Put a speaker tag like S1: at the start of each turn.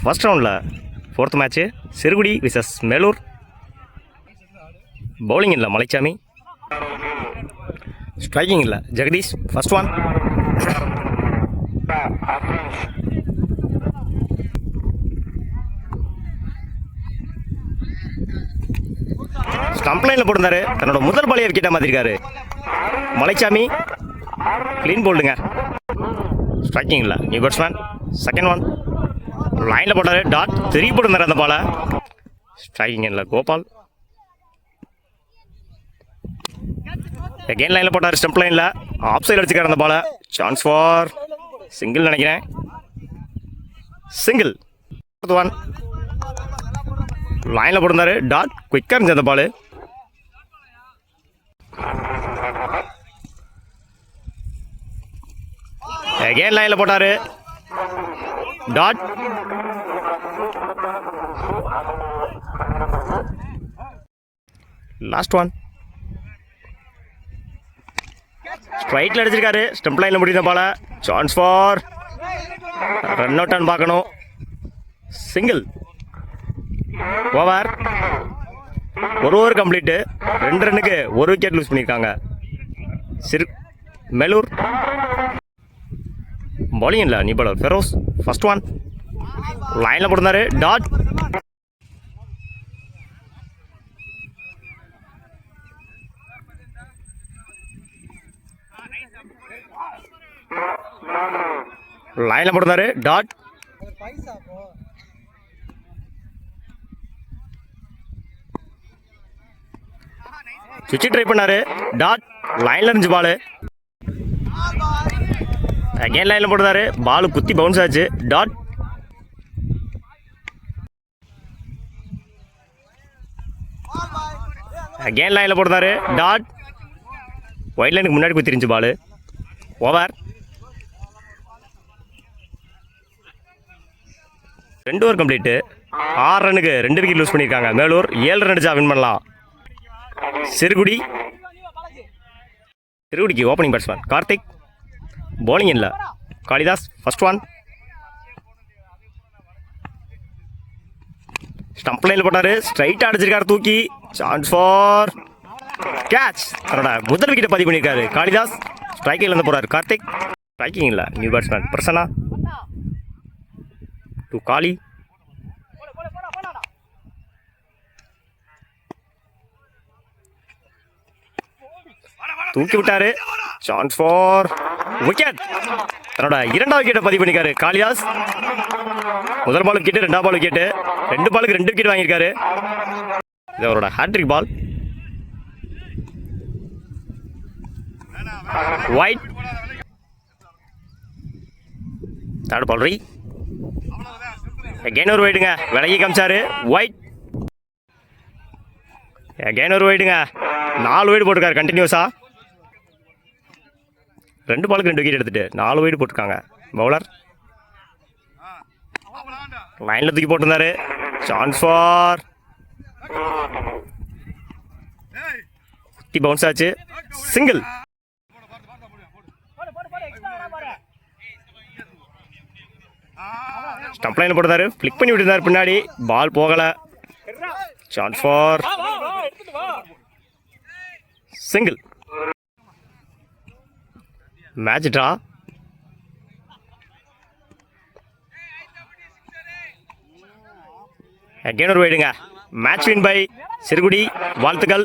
S1: First ரவுண்டில் fourth match சிறுகுடி versus Melur. Bowling இல்லை Malaichamy, striking இல்லை ஜெகதீஷ். First one. ஸ்டம்ப் லைனில் போட்டிருந்தாரு, தன்னோட முதல் பாலியை விக்கெட்டா மாற்றிருக்காரு மலைச்சாமி. க்ளீன் போல்டுங்க. ஸ்ட்ரைக்கிங் இல்லை நியூ பேட்ஸ்மேன். செகண்ட் ஒன் லைனில் போட்டார், டாட் திருப்பி போட்டிருந்தார் அந்த பாலை. ஸ்ட்ரைக்கிங் இல்லை கோபால். எகெயின் லைனில் போட்டார், ஸ்டம்ப் லைனில் ஆஃப் சைடு அடிச்சுக்கார் அந்த பாலை. சான்ஸ் ஃபார் சிங்கிள் நினைக்கிறேன். சிங்கிள். ஒன் லைனில் போட்டிருந்தாரு, டாட் குயிக்காக இருந்துச்சு அந்த பால். எகெயின் லைனில் போட்டார், டாட். லாஸ்ட் ஒன் ஸ்ட்ரைட்டில் அடிச்சிருக்காரு, ஸ்டம்ப் லைனில் முடிந்த பால. சான்ஸ் ஃபார் ரன் அவுட் ஆன் பார்க்கணும். சிங்கிள். ஓவர். ஒரு ஓவர் கம்ப்ளீட்டு. 2 ரன்னுக்கு ஒரு விக்கெட் லூஸ் பண்ணியிருக்காங்க மேலூர். பவுலிங் இல்லை new bowler Feroz. First one லைனில் போட்டிருந்தாரு, டாட். லைனில் போட்டிருந்தாரு, டாட். சுவிட்ச் ட்ரை பண்ணாரு, டாட். லைனில் இருந்துச்சு பால். அகைன் லைனில் போட்டாரு, பால் குத்தி பவுன்ஸ் ஆச்சு, டாட். அகைன் லைனில் போட்டாரு, டாட். ஒயிட் லைனுக்கு முன்னாடி குத்திருந்துச்சு பால். ஓவர். 2 over complete. 6 ரன்னுக்கு 2 விக்கெட் லூஸ் பண்ணியிருக்காங்க மேலூர். 7 ரன் அடிச்சா வின் பண்ணலாம். சிறுகுடிக்கு ஓப்பனிங் பேட்ஸ்மேன் கார்த்திக். பவுலிங் இல்லை காளிதாஸ். ஃபர்ஸ்ட் ஒன் ஸ்டம்ப் லைனில் போட்டார், ஸ்ட்ரைட்டாக அடிச்சிருக்காரு தூக்கி. Chance for catch. தன்னோட முதல் விக்கெட்டை பதிவு பண்ணியிருக்காரு காளிதாஸ். ஸ்ட்ரைக்கில் இருந்து போகிறார் கார்த்திக். ஸ்ட்ரைக்கிங் இல்லை நியூ பேட்ஸ்மேன் பிரசன்னா. டு காளி. தூக்கி விட்டாரு. Chance for wicket. தன்னோட 2வது விக்கெட்டை பதிவு பண்ணிருக்காரு காளிதாஸ். முதல் பால் விக்கெட்டு, 2வது பால் விக்கெட்டு. 2 பாலுக்கு 2 விக்கெட் வாங்கியிருக்காரு. இது அவரோட ஹேட்ரிக் பால். ஒயிட். தேர்ட் பால் ரீ. அகைன் ஒரு வைடுங்க, விலகி காமிச்சாரு. ஒயிட். அகைன் ஒரு வைடுங்க, 4 வைடு போட்டிருக்காரு கண்டினியூஸா. 2 பாலுக்கு 2 விக்கெட் எடுத்துட்டு 4 வைடு போட்டிருக்காங்க பவுலர். லைனில் தூக்கி போட்டிருந்தாரு. சான்ஸ் ஃபார் குத்தி பவுன்ஸ் ஆச்சு. சிங்கிள். ஸ்டம்ப் லைனில் போட்டிருந்தாரு, ஃபிளிக் பண்ணி விட்டுருந்தாரு பின்னாடி. பால் போகலை. Chance for single. Match draw. Again ஒரு வைடுங்க. மேட்ச் வின் பை சிறுகுடி. வாழ்த்துக்கள்.